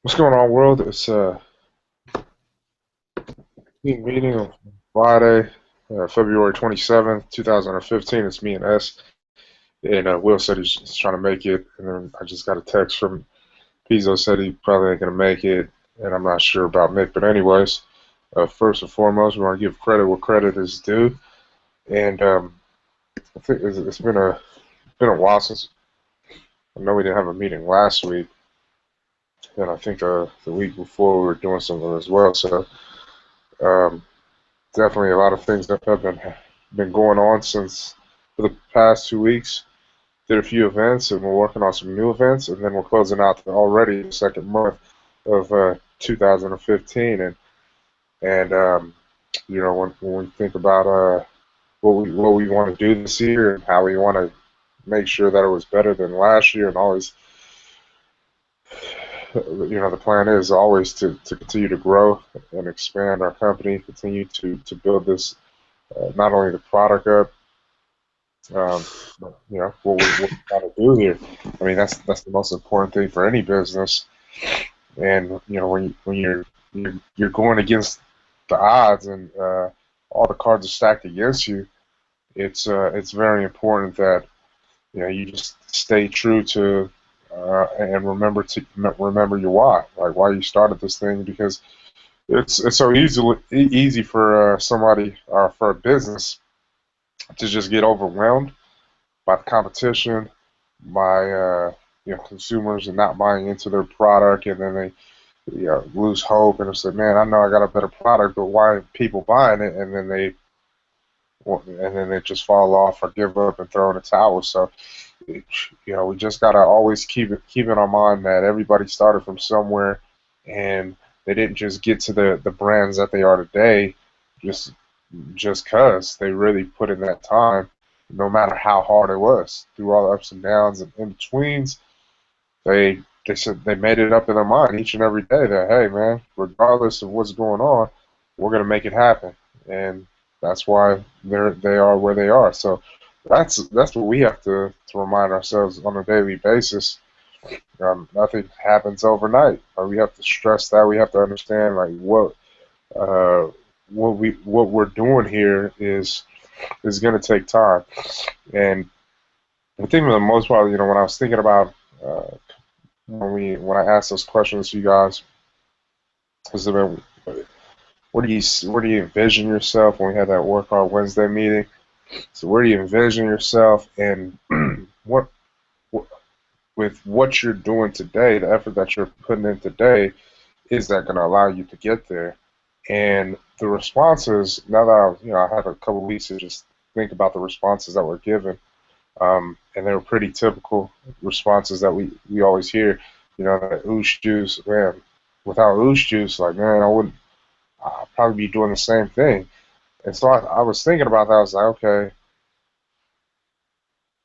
What's going on, world? It's team meeting on Friday, February 27th, 2015. It's me and S, and Will said he's trying to make it, and then I just got a text from Pizzo said he probably ain't gonna make it, and I'm not sure about Nick. But anyways, first and foremost, we want to give credit where credit is due, and I think it's been a while since I know we didn't have a meeting last week, and I think the week before we were doing something as well. So. Um, Definitely a lot of things that have been going on since for the past 2 weeks. Did a few events, and we're working on some new events, and then we're closing out already the second month of 2015. And when we think about what we want to do this year and how we want to make sure that it was better than last year, and always, the plan is always to continue to grow and expand our company, continue to build this not only the product up. But, what we got to do here. I mean, that's the most important thing for any business. And when you're going against the odds and all the cards are stacked against you, it's very important that you just stay true to and remember your why, like why you started this thing, because it's so easy for somebody or for a business to just get overwhelmed by the competition, by consumers and not buying into their product, and then they lose hope and say, "Man, I know I got a better product, but why aren't people buying it?" And then they just fall off or give up and throw in the towel. So, we just gotta always keep in our mind that everybody started from somewhere, and they didn't just get to the brands that they are today just cause they really put in that time, no matter how hard it was, through all the ups and downs and in betweens. They said they made it up in their mind each and every day that, hey man, regardless of what's going on, we're gonna make it happen, and that's why they are where they are. So that's what we have to remind ourselves on a daily basis. Nothing happens overnight. We have to stress that. We have to understand like uh, what we're doing here is going to take time. And I think for the most part, when I was thinking about uh, when I asked those questions to you guys, was about where do you envision yourself when we had that work hard Wednesday meeting? So where do you envision yourself, and what, what with what you're doing today, the effort that you're putting in today, is that going to allow you to get there? And the responses, now that I had a couple of weeks to just think about the responses that were given, and they were pretty typical responses that we always hear. That oosh juice, man. Without oosh juice, like man, I'd probably be doing the same thing. And so I was thinking about that. I was like, okay,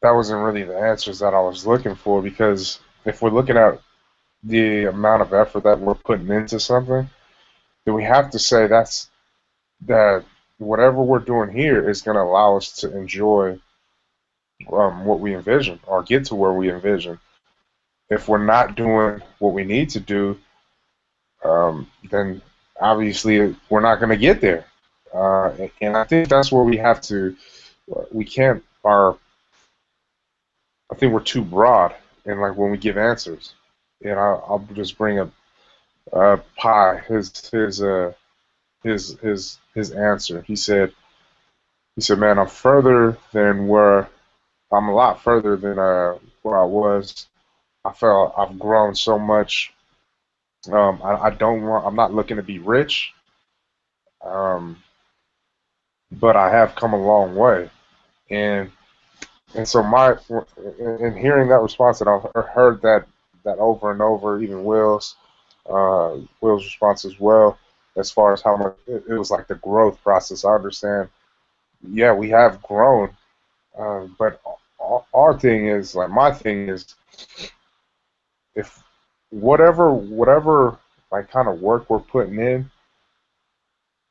that wasn't really the answers that I was looking for, because if we're looking at the amount of effort that we're putting into something, then we have to say that whatever we're doing here is going to allow us to enjoy what we envision or get to where we envision. If we're not doing what we need to do, then obviously we're not going to get there. And I think that's where we have to. We can't. I think we're too broad, and like when we give answers. And I'll just bring up Pi his answer. He said, man, I'm a lot further than where I was. I felt I've grown so much. I don't want. I'm not looking to be rich, um, but I have come a long way. And so in hearing that response, and I've heard that over and over, even Will's response as well, as far as how much it was like the growth process. I understand. Yeah, we have grown, but our thing is like my thing is, if whatever like kind of work we're putting in,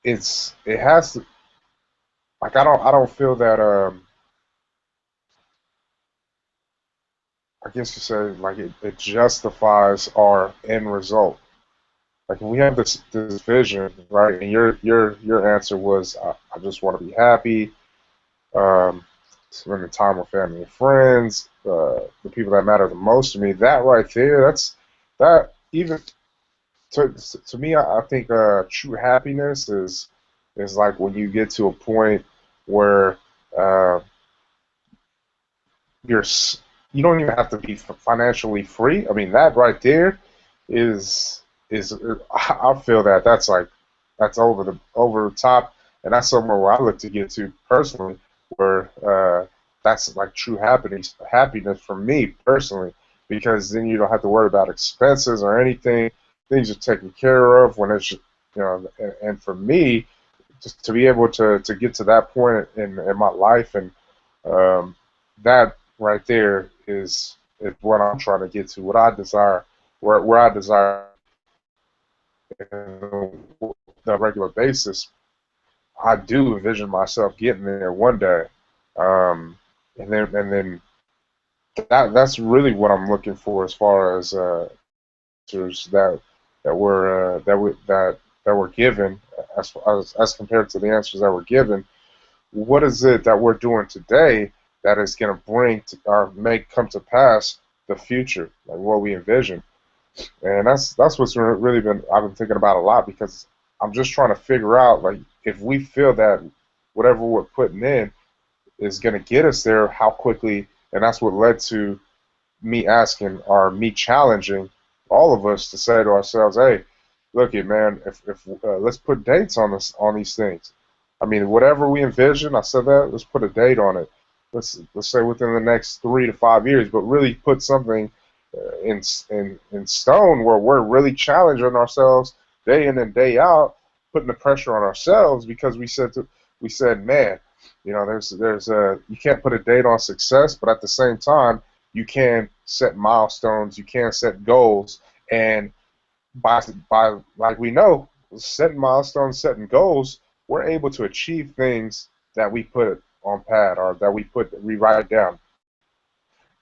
it has to, like I don't feel that I guess you say like it justifies our end result. like we have this vision, right? And your answer was, I just want to be happy, um, spending time with family and friends, the people that matter the most to me. That right there, that even to me, I think true happiness is like when you get to a point where uh, you're you don't even have to be financially free. I mean, that right there is I feel that that's like that's over the top, and that's somewhere where I look to get to personally, where that's like true happiness for me personally, because then you don't have to worry about expenses or anything. Things are taken care of when it's and for me, just to be able to get to that point in my life and um, that right there is what I'm trying to get to, what I desire, where I desire on a regular basis. I do envision myself getting there one day, um, and then that's really what I'm looking for as far as answers that were given as compared to the answers that were given. What is it that we're doing today that is going to bring to, or make come to pass the future, like what we envision? And that's what's really been I've been thinking about a lot because I'm just trying to figure out like if we feel that whatever we're putting in is going to get us there, how quickly, and that's what led to me asking or me challenging all of us to say to ourselves, hey, look it, man, if let's put dates on this on these things. I mean, whatever we envision, I said that, let's put a date on it. Let's say within the next 3 to 5 years, but really put something in stone where we're really challenging ourselves day in and day out, putting the pressure on ourselves because we said, man, there's a you can't put a date on success, but at the same time you can set milestones, you can set goals, and by like we know, setting milestones, setting goals, we're able to achieve things that we put on pad or that we write down.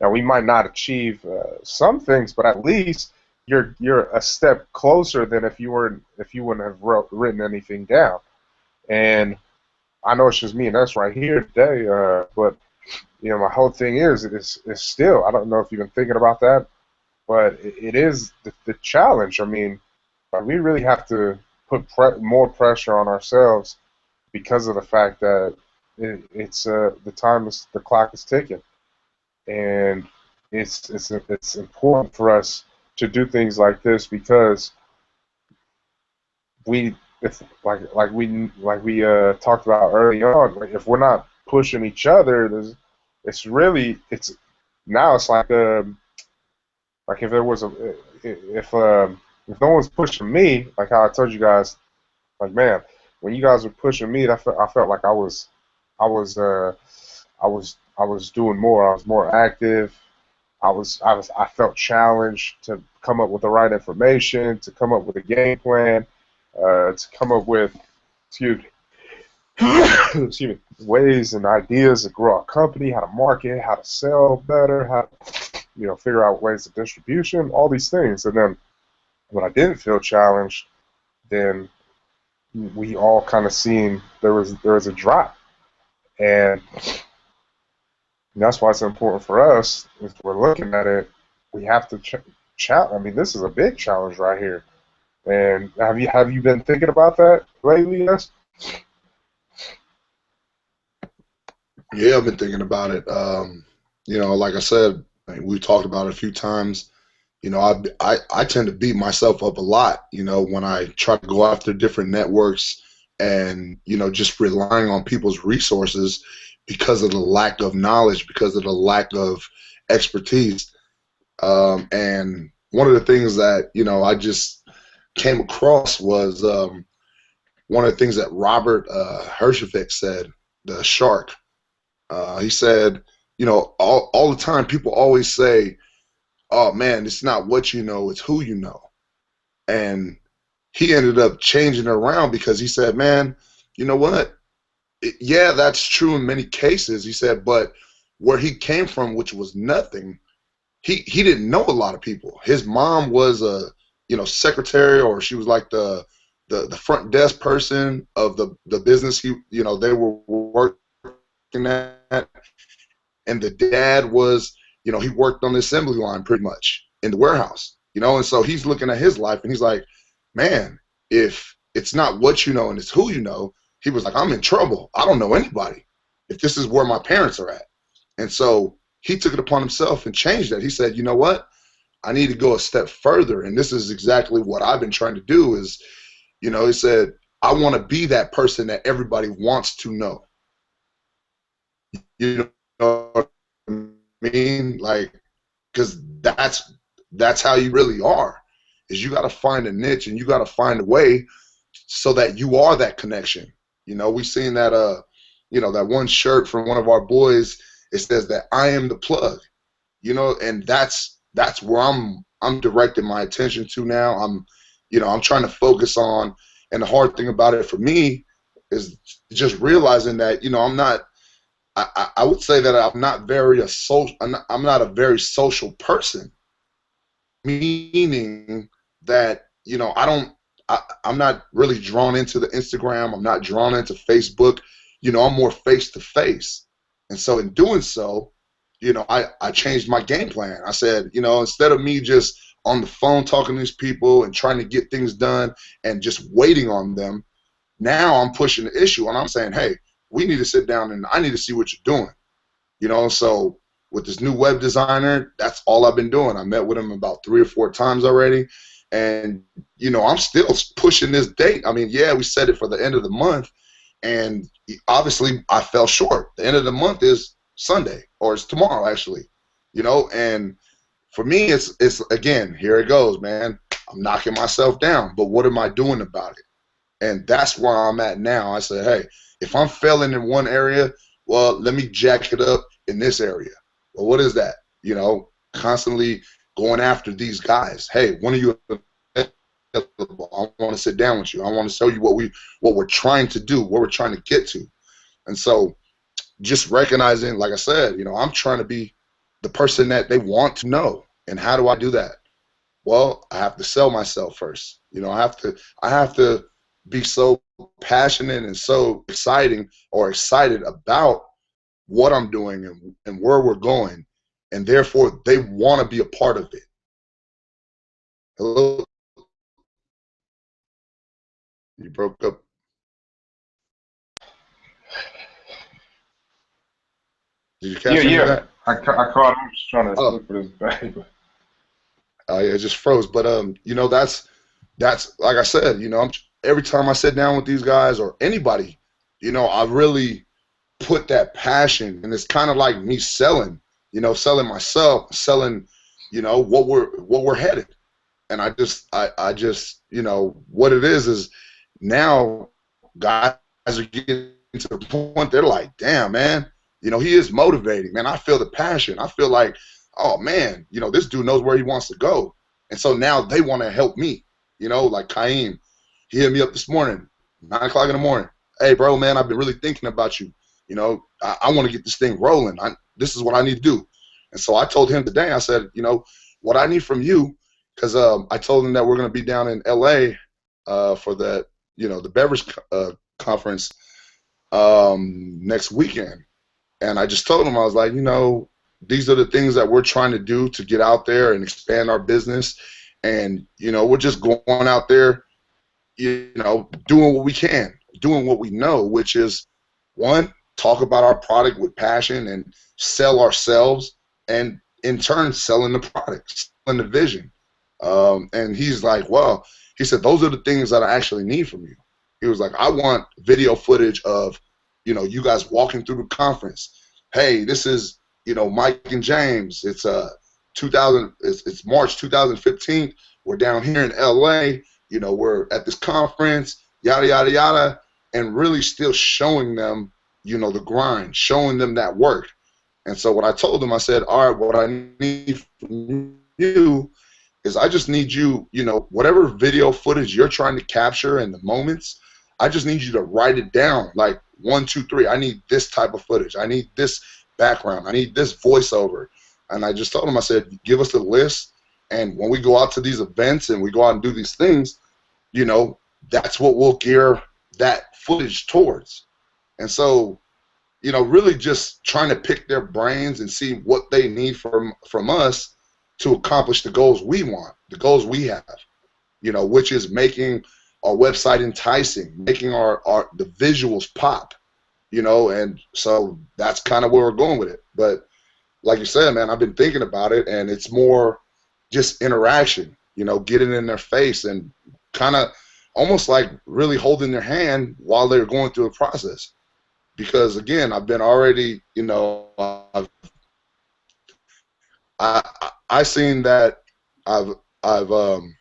Now we might not achieve some things, but at least you're a step closer than if you wouldn't have written anything down. And I know it's just me and us right here today, but my whole thing is still I don't know if you've been thinking about that, but it is the challenge. I mean, we really have to put more pressure on ourselves because of the fact that it's the clock is ticking, and it's important for us to do things like this because we if like we talked about early on, like if we're not pushing each other, it's now it's like if there was a if no one's pushing me, like how I told you guys, like man, when you guys were pushing me, I felt like I was I was doing more. I was more active. I felt challenged to come up with the right information, to come up with a game plan, to come up with excuse excuse me, ways and ideas to grow a company, how to market, how to sell better, how to figure out ways of distribution, all these things. And then when I didn't feel challenged, then we all kind of seen there was a drop, and that's why it's important for us if we're looking at it. We have to challenge. I mean, this is a big challenge right here. And have you been thinking about that lately? Yes. Yeah, I've been thinking about it. Like I said, we talked about it a few times. I tend to beat myself up a lot, when I try to go after different networks and, just relying on people's resources because of the lack of knowledge, because of the lack of expertise. And one of the things that, I just came across was one of the things that Robert Herjavec said, the shark. He said, all the time people always say, oh man, it's not what you know, it's who you know. And he ended up changing it around because he said, man, you know what? Yeah, that's true in many cases. He said, but where he came from, which was nothing, he didn't know a lot of people. His mom was secretary, or she was like the front desk person of the business they were working at. And the dad was, he worked on the assembly line pretty much in the warehouse, and so he's looking at his life and he's like, man, if it's not what you know and it's who you know, he was like, I'm in trouble. I don't know anybody if this is where my parents are at. And so he took it upon himself and changed that. He said, you know what? I need to go a step further. And this is exactly what I've been trying to do is, he said, I want to be that person that everybody wants to know. You know what I mean? Like, because that's how you really are, is you got to find a niche and you got to find a way so that you are that connection. We've seen that, that one shirt from one of our boys. It says that I am the plug, and that's where I'm directing my attention to now. I'm trying to focus on, and the hard thing about it for me is just realizing that, I'm not, I would say that I'm not I'm not a very social person, meaning that, I'm not really drawn into the Instagram. I'm not drawn into Facebook. I'm more face to face. And so in doing so, I changed my game plan. I said, instead of me just on the phone talking to these people and trying to get things done and just waiting on them, now I'm pushing the issue and I'm saying, hey, we need to sit down and I need to see what you're doing. So with this new web designer, that's all I've been doing. I met with him about 3 or 4 times already. And, I'm still pushing this date. I mean, yeah, we set it for the end of the month. And obviously I fell short. The end of the month is Sunday, or it's tomorrow actually, and for me, it's again, here it goes, man. I'm knocking myself down, but what am I doing about it? And that's where I'm at now. I said, hey, if I'm failing in one area, well, let me jack it up in this area. Well, what is that? Constantly going after these guys. Hey, when are you available? I want to sit down with you. I want to show you what we're trying to do, what we're trying to get to. And so just recognizing, like I said, I'm trying to be the person that they want to know. And how do I do that? Well, I have to sell myself first. I have to be so passionate and so excited about what I'm doing and where we're going, and therefore they want to be a part of it. Hello? You broke up. Did you catch any of that? I caught him. Just trying to look for this bag. It just froze. But that's like I said. Every time I sit down with these guys or anybody, I really put that passion, and it's kind of like me selling. Selling myself, selling, what we're headed. And I just what it is now guys are getting to the point they're like, damn, man. He is motivating, man. I feel the passion. I feel like, oh, man, this dude knows where he wants to go. And so now they want to help me, like Kaim. He hit me up this morning, 9 o'clock in the morning. Hey, bro, man, I've been really thinking about you. I want to get this thing rolling. This is what I need to do. And so I told him today, I said, what I need from you, because I told him that we're going to be down in L.A. For the beverage conference next weekend. And I just told him, I was like, these are the things that we're trying to do to get out there and expand our business. And, we're just going out there, doing what we can, doing what we know, which is, one, talk about our product with passion and sell ourselves, and in turn, selling the product, selling the vision. And he's like, well, he said, those are the things that I actually need from you. He was like, I want video footage of, you guys walking through the conference. Hey, this is, Mike and James. It's it's March 2015. We're down here in LA. We're at this conference, yada yada yada, and really still showing them, the grind, showing them that work. And so what I told them, I said, all right, what I need from you is I just need you, whatever video footage you're trying to capture in the moments, I just need you to write it down, like 1, 2, 3. I need this type of footage. I need this background. I need this voiceover. And I just told him, I said, give us a list, And when we go out to these events and we go out and do these things, you know, that's what we'll gear that footage towards. And so, you know, really just trying to pick their brains and see what they need from us to accomplish the goals we want, the goals we have, you know, which is making our website enticing, making our the visuals pop, you know, and so that's kind of where we're going with it. But like you said, man, I've been thinking about it, and it's more just interaction, you know, getting in their face and kind of almost like really holding their hand while they're going through the process. Because again, I've been already, you know, I seen that I've I've um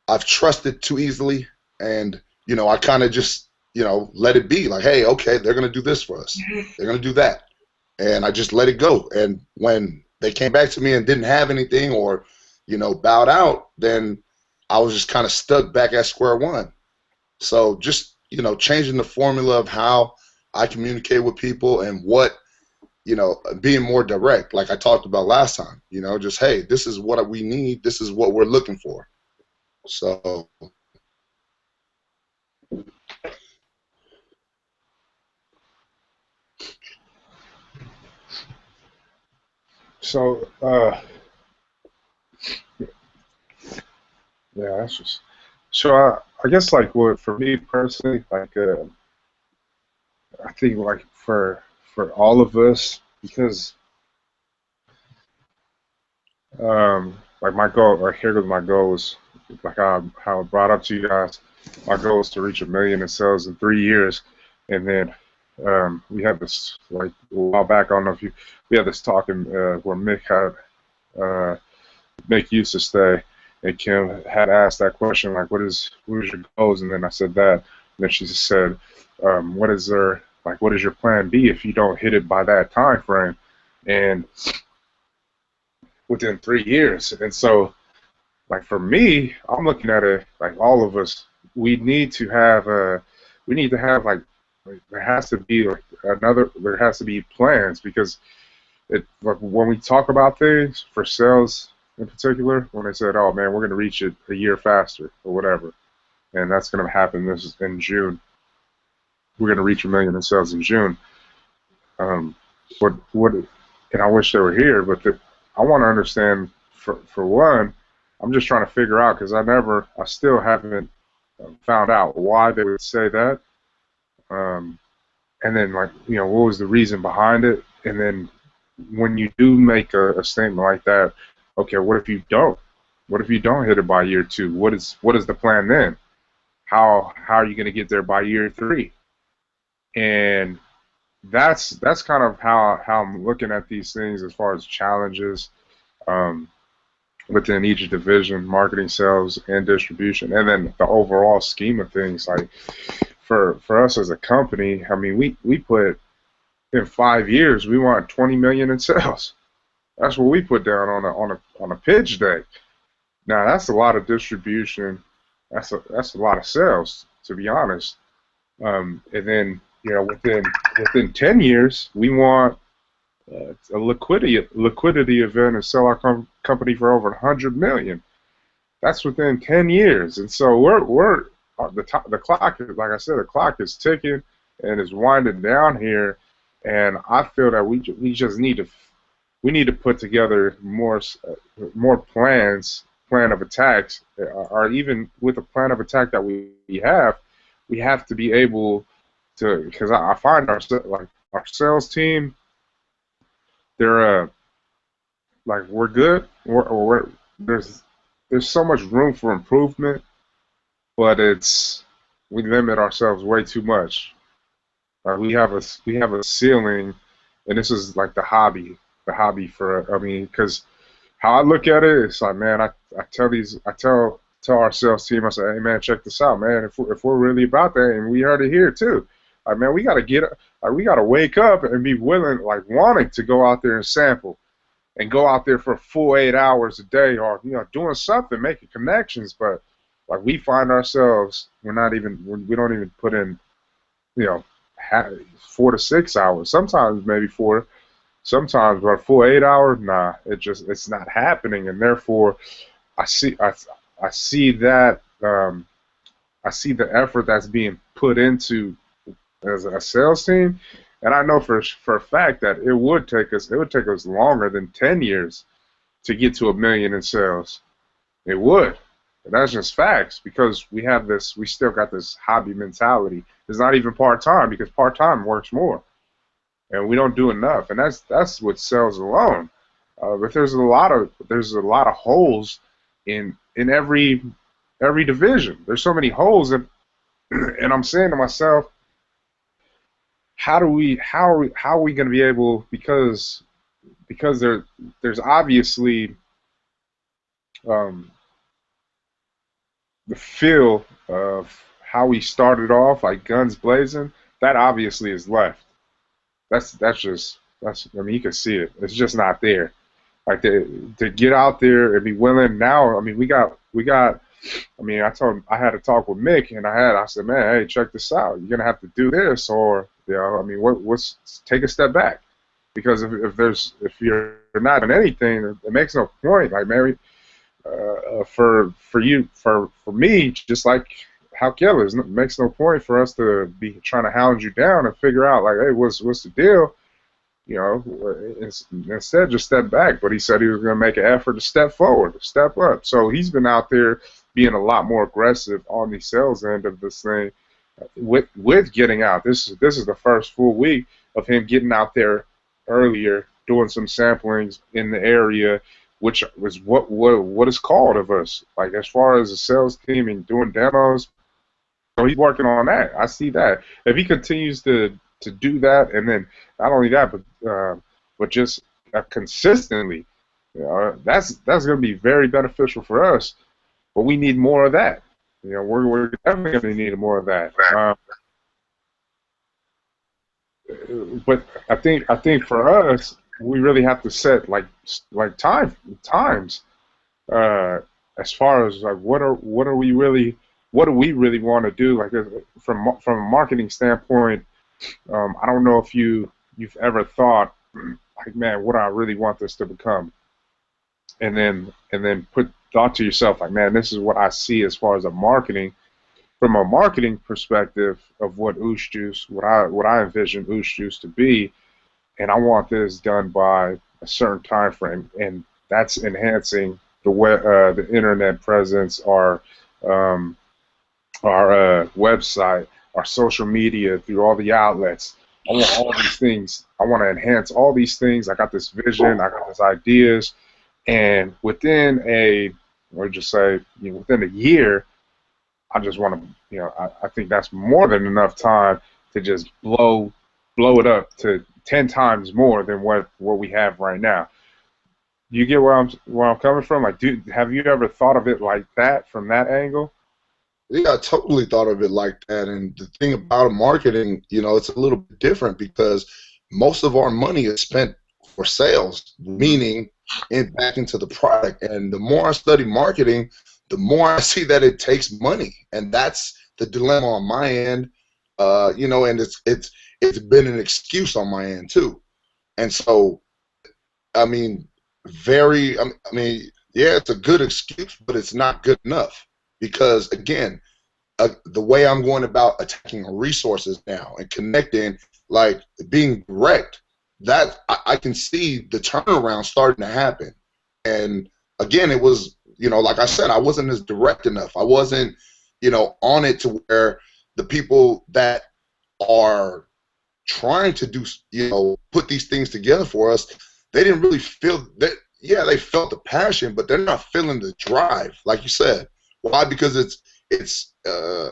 I've trusted too easily, and you know, I kind of just, you know, let it be. Like, hey, okay, they're gonna do this for us, they're gonna do that, and I just let it go. And when they came back to me and didn't have anything, or you know, bowed out, then I was just kind of stuck back at square one. So just, you know, changing the formula of how I communicate with people and what, you know, being more direct, like I talked about last time. You know, just hey, this is what we need. This is what we're looking for. So So, yeah, that's just. So I guess like what for me personally, like I think like for all of us, because like my goal, like here goes my goals, like how I brought up to you guys, my goal is to reach 1 million in sales in 3 years, and then we had this like a while back. I don't know if you we had this talk in, where uh, Mick used to stay, and Kim had asked that question like, what is your goals? And then I said that, and then she just said, what is your plan B if you don't hit it by that time frame? And within 3 years. And so, like for me, I'm looking at it like all of us. We need to have there has to be like there has to be plans because like when we talk about things for sales in particular, when they said, oh man, we're going to reach it a year faster or whatever, and that's going to happen this is in June. We're going to reach 1 million in sales in June. Um, what and I wish they were here, but I want to understand for one, I'm just trying to figure out because I still haven't found out why they would say that, um, and then like what was the reason behind it, and then when you do make a statement like that, okay, what if you don't? What if you don't hit it by year two? What is the plan then? How are you going to get there by year three? And that's kind of how I'm looking at these things as far as challenges um, within each division, marketing, sales, and distribution, and then the overall scheme of things. Like for us as a company, I mean, we put in 5 years we want 20 million in sales. That's what we put down on a pitch deck. Now that's a lot of distribution. That's a lot of sales, to be honest. And then within 10 years, we want a liquidity event and sell our company for over 100 million. That's within 10 years, and so we're the clock is, like I said, the clock is ticking and is winding down here, and I feel that we just need to put together more plan of attacks, or even with the plan of attack that we have to be able to, because I find our sales team, they're like we're good, there's so much room for improvement, but we limit ourselves way too much. We have a ceiling, and this is like the hobby for I mean, because how I look at it, it's like, man, I tell our sales team, I say, hey man, check this out, man. If we're really about that, and we heard it here too, like man, we gotta wake up and be willing, like wanting to go out there and sample, and go out there for a full 8 hours a day, or doing something, making connections. But like we find ourselves, we don't even put in, you know, 4 to 6 hours, sometimes maybe 4. sometimes, but a full 8 hours, nah, it's not happening, and therefore I see I see that I see the effort that's being put into as a sales team, and I know for a fact that it would take us longer than 10 years to get to 1 million in sales. It would. And that's just facts because we still got this hobby mentality. It's not even part time because part time works more, and we don't do enough. And that's what sales alone. But there's a lot of holes in every division. There's so many holes, and I'm saying to myself, how are we going to be able because there's obviously um, the feel of how we started off, like guns blazing, that obviously is left. That's I mean you can see it. It's just not there. Like to get out there and be willing now. I mean we got. I mean I had a talk with Mick and I said man hey check this out. You're gonna have to do this or I mean what's take a step back because if you're not doing anything it makes no point. Like Mary for me, just like how killers, it makes no point for us to be trying to hound you down and figure out like, hey, what's the deal? You know, instead just step back. But he said he was going to make an effort to step forward, to step up. So he's been out there being a lot more aggressive on the sales end of this thing with getting out. This is the first full week of him getting out there earlier, doing some samplings in the area which was what is called of us. Like as far as the sales team and doing demos, so he's working on that. I see that. If he continues to do that, and then not only that, but just consistently, you know, that's going to be very beneficial for us. But we need more of that. You know, we're definitely going to need more of that. But I think for us, we really have to set like times as far as like what do we really want to do like from a marketing standpoint. I don't know if you've ever thought like man what do I really want this to become and then put thought to yourself like man this is what I see as far as a marketing from a marketing perspective of what Oosh Juice what I envision Oosh Juice to be, and I want this done by a certain time frame, and that's enhancing the internet presence, um, our website, our social media through all the outlets. I want all these things. I want to enhance all these things. I got this vision. I got these ideas, and or just say, within a year, I just want to, I think that's more than enough time to just blow it up to 10 times more than what we have right now. You get where I'm coming from? Like, have you ever thought of it like that from that angle? Yeah, I totally thought of it like that. And the thing about marketing, it's a little bit different because most of our money is spent for sales, meaning back into the product. And the more I study marketing, the more I see that it takes money, and that's the dilemma on my end. And it's been an excuse on my end too. And so, I mean, yeah, it's a good excuse, but it's not good enough because again, the way I'm going about attacking resources now and connecting, like being direct, that I can see the turnaround starting to happen. And again, it was, like I said, I wasn't as direct enough. I wasn't, on it to where the people that are trying to do, put these things together for us, they didn't really feel that. Yeah, they felt the passion, but they're not feeling the drive, like you said. Why? Because it's just a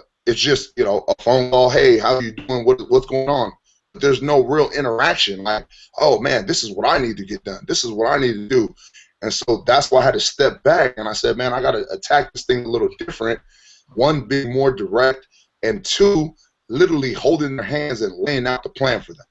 phone call. Hey, how are you doing? What's going on? But there's no real interaction. Like, oh man, this is what I need to get done. This is what I need to do. And so that's why I had to step back and I said, man, I got to attack this thing a little different. One, being more direct, and two, literally holding their hands and laying out the plan for them.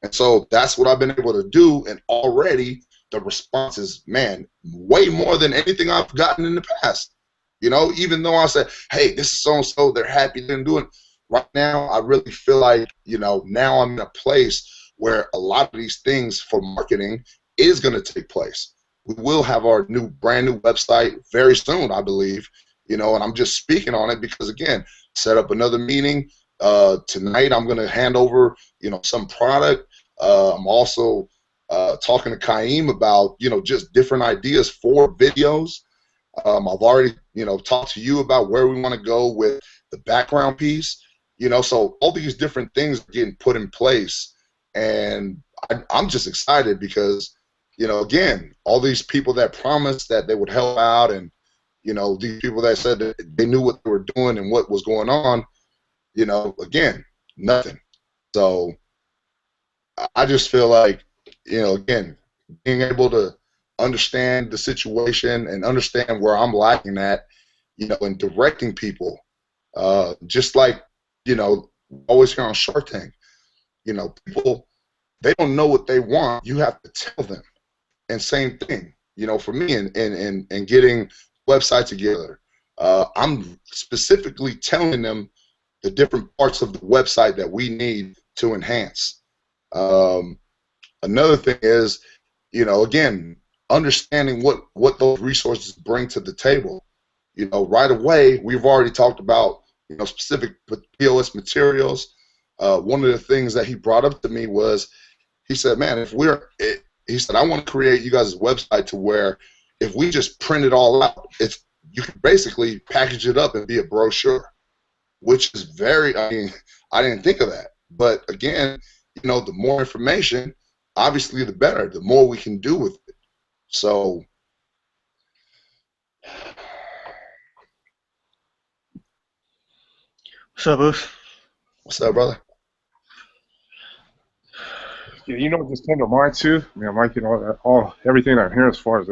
And so that's what I've been able to do. And already the response is, man, way more than anything I've gotten in the past. Even though I said, hey, this is so-and-so, they're happy, they're doing it. Right now, I really feel like, now I'm in a place where a lot of these things for marketing is going to take place. We will have our brand new website very soon, I believe, and I'm just speaking on it because, again, set up another meeting. Tonight I'm going to hand over, some product. I'm also talking to Kaim about, just different ideas for videos. I've already, talked to you about where we want to go with the background piece, so all these different things are getting put in place. And I'm just excited because, again, all these people that promised that they would help out and, these people that said that they knew what they were doing and what was going on, again, nothing. So I just feel like, again, being able to understand the situation and understand where I'm lacking at, in directing people, just like, always hear on Shark Tank, people, they don't know what they want. You have to tell them. And same thing, for me and getting websites together, I'm specifically telling them the different parts of the website that we need to enhance. Another thing is, again, understanding what those resources bring to the table. Right away, we've already talked about, specific POS materials. One of the things that he brought up to me was, he said, man, he said, I want to create you guys' website to where if we just print it all out, you can basically package it up and be a brochure, which is I didn't think of that. But again, the more information, obviously the better, the more we can do with it. So what's up, Bruce? What's up, brother? Yeah, what just came to mind too. I mean, I'm liking everything I'm hearing as far as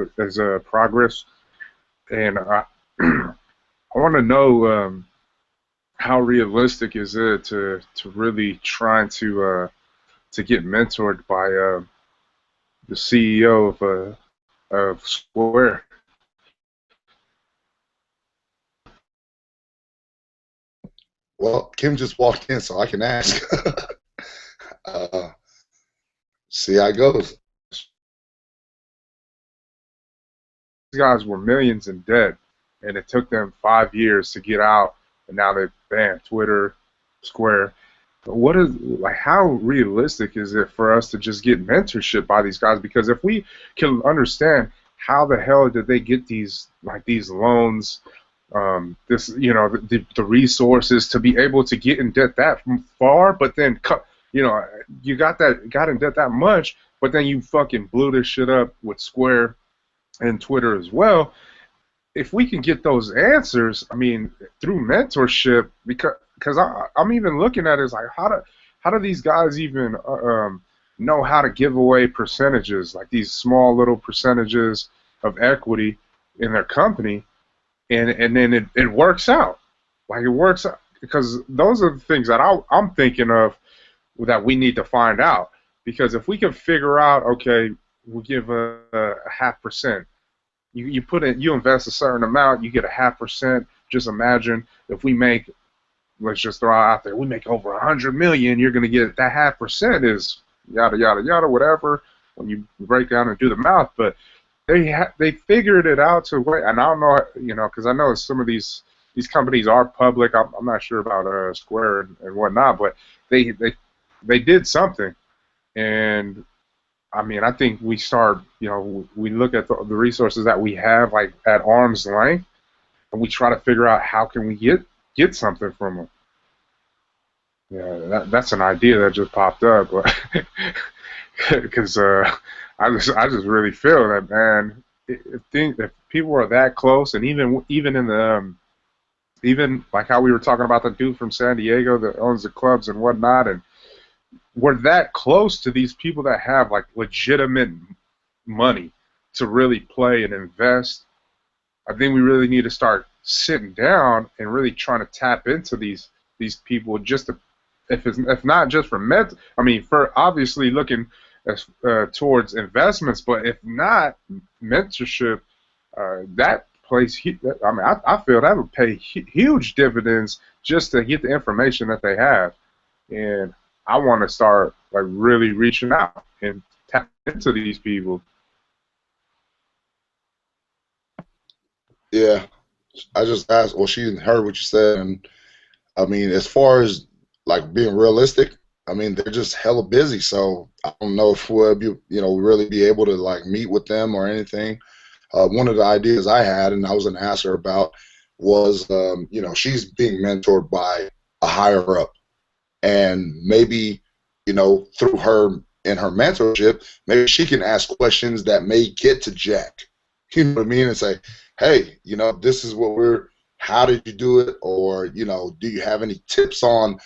progress, and I want to know how realistic is it to really trying to get mentored by the CEO of Square. Well, Kim just walked in, so I can ask. See how it goes. These guys were millions in debt, and it took them 5 years to get out, and now they're banned Twitter, Square. But how realistic is it for us to just get mentorship by these guys? Because if we can understand how the hell did they get these loans, the resources to be able to get in debt that far, but then you got in debt that much, but then you fucking blew this shit up with Square and Twitter as well. If we can get those answers, I mean, through mentorship, because I'm even looking at it as like, how do these guys even know how to give away percentages, like these small little percentages of equity in their company, and then it works out, like it works out, because those are the things that I'm thinking of that we need to find out. Because if we can figure out, okay, we'll give a 0.5%. You invest a certain amount, you get a 0.5%. Just imagine if we make, let's just throw out there, we make over 100 million, you're going to get that 0.5% is yada yada yada whatever when you break down and do the math. But they figured it out to where, and I don't know, because I know some of these companies are public. I'm not sure about Square and whatnot, but they did something. And I mean, I think we start, we look at the resources that we have, like at arm's length, and we try to figure out how can we get something from them. Yeah, that's an idea that just popped up, because I just really feel that, man. If people are that close, and even in the even like how we were talking about the dude from San Diego that owns the clubs and whatnot, and we're that close to these people that have like legitimate money to really play and invest. I think we really need to start sitting down and really trying to tap into these people, just to, if not just for for obviously looking towards investments, but if not mentorship, that place. I mean, I feel that would pay huge dividends just to get the information that they have. And I want to start like really reaching out and tap into these people. Yeah, I just asked. Well, she heard what you said, and I mean, as far as like being realistic, I mean, they're just hella busy. So I don't know if we'll be, really be able to like meet with them or anything. One of the ideas I had, and I was going to ask her about, was, she's being mentored by a higher up, and maybe, through her and her mentorship, maybe she can ask questions that may get to Jack. You know what I mean? And say, hey, this is what how did you do it? Or, do you have any tips on,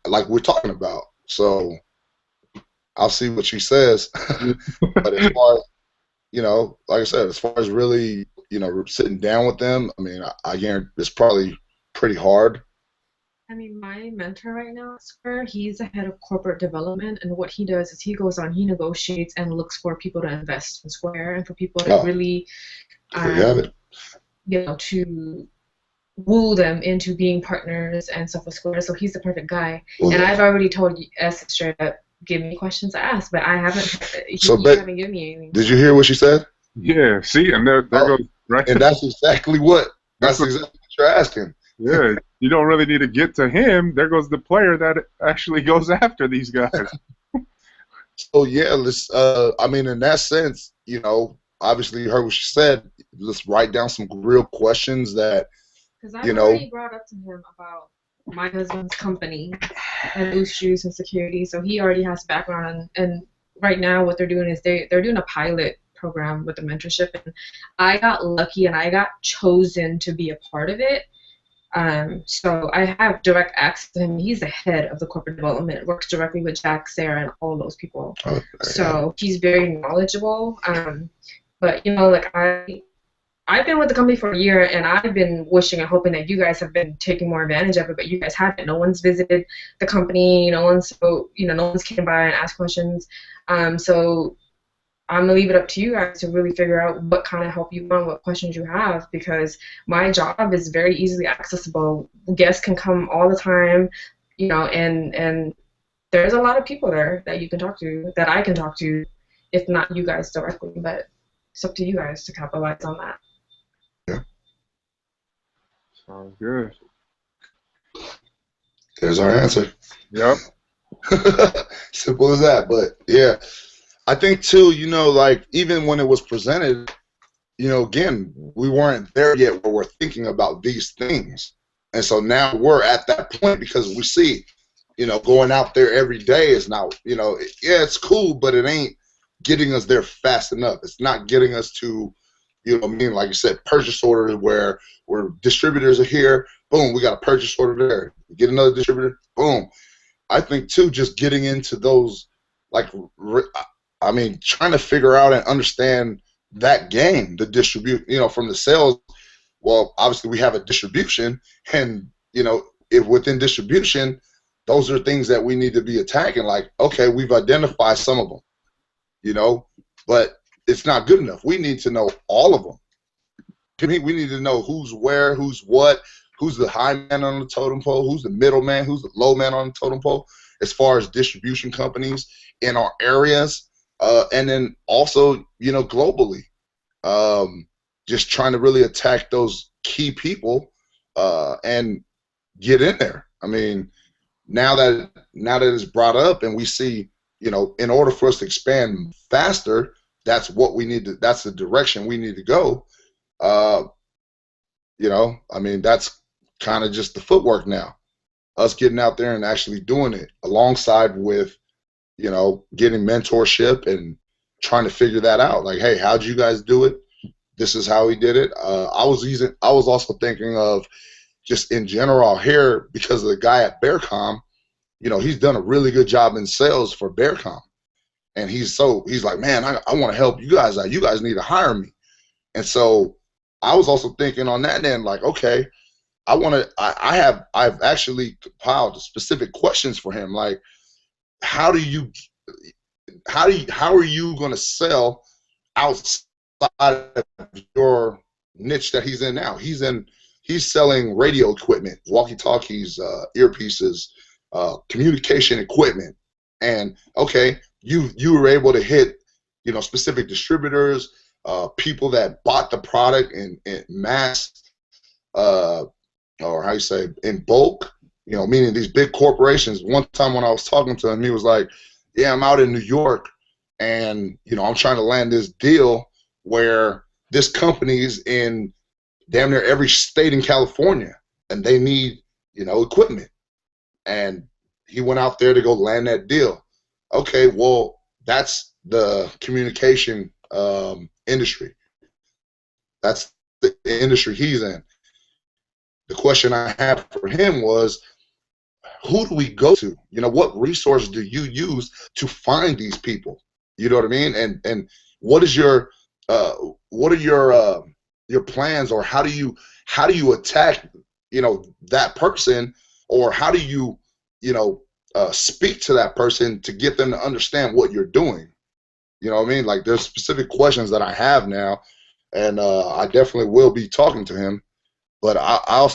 like we're talking about? So I'll see what she says. But as far as, like I said, as far as really, sitting down with them, I mean, I guarantee it's probably pretty hard. I mean, my mentor right now at Square, he's the head of corporate development, and what he does is he goes on, he negotiates and looks for people to invest in Square and for people to really, There you have it. To woo them into being partners and stuff with Square. So he's the perfect guy. Well, and I've already told Esther straight up, give me questions to ask, but I haven't. So, you haven't given me anything. Did you hear what she said? Yeah, see, and there goes right. And that's exactly what you're asking. Yeah, you don't really need to get to him. There goes the player that actually goes after these guys. So yeah, let's. I mean, in that sense, obviously you heard what she said. Let's write down some real questions that. Because I've already brought up to him about my husband's company and Loose Shoes and security, so he already has background. And right now, what they're doing is they're doing a pilot program with the mentorship, and I got lucky and I got chosen to be a part of it. So I have direct access to him. He's the head of the corporate development, works directly with Jack, Sarah, and all those people. Okay. So he's very knowledgeable. But like I've been with the company for a year, and I've been wishing and hoping that you guys have been taking more advantage of it, but you guys haven't. No one's visited the company. No one's came by and asked questions. So I'm going to leave it up to you guys to really figure out what kind of help you want, what questions you have, because my job is very easily accessible. Guests can come all the time, and there's a lot of people there that you can talk to, that I can talk to, if not you guys directly, but it's up to you guys to capitalize on that. Yeah. Sounds good. There's our answer. Yep. Simple as that, but yeah. I think too, like even when it was presented, again, we weren't there yet where we're thinking about these things. And so now we're at that point because we see, going out there every day is now, yeah, it's cool, but it ain't getting us there fast enough. It's not getting us to, like you said, purchase orders where distributors are here, boom, we got a purchase order there. Get another distributor, boom. I think too, just getting into those, like, trying to figure out and understand that game, the distribute, from the sales. Well, obviously we have a distribution, and if within distribution, those are things that we need to be attacking. Like, okay, we've identified some of them, but it's not good enough. We need to know all of them. To me, we need to know who's where, who's what, who's the high man on the totem pole, who's the middle man, who's the low man on the totem pole, as far as distribution companies in our areas. And then also, globally, just trying to really attack those key people and get in there. I mean, now that it's brought up and we see, in order for us to expand faster, that's what we need to. That's the direction we need to go. That's kind of just the footwork now. Us getting out there and actually doing it alongside with. Getting mentorship and trying to figure that out. Like, hey, how'd you guys do it? This is how we did it. I was also thinking of just in general here, because of the guy at Bearcom, he's done a really good job in sales for Bearcom. And he's like, man, I want to help you guys out. You guys need to hire me. And so I was also thinking on that end, like, okay, I've actually compiled specific questions for him. Like, how are you going to sell outside of your niche that he's in now? He's selling radio equipment, walkie-talkies, earpieces, communication equipment. And okay, you were able to hit, you know, specific distributors, people that bought the product in mass, or how you say, in bulk, you know, meaning these big corporations. One time when I was talking to him, he was like, yeah, I'm out in New York, and, you know, I'm trying to land this deal where this company's in damn near every state in California, and they need, you know, equipment. And he went out there to go land that deal. Okay, well, that's the communication industry. That's the industry he's in. The question I had for him was, who do we go to? You know, what resource do you use to find these people? You know what I mean? And what is your what are your plans, or how do you attack, you know, that person, or how do you, you know, speak to that person to get them to understand what you're doing? You know what I mean? Like, there's specific questions that I have now, and I definitely will be talking to him. But I'll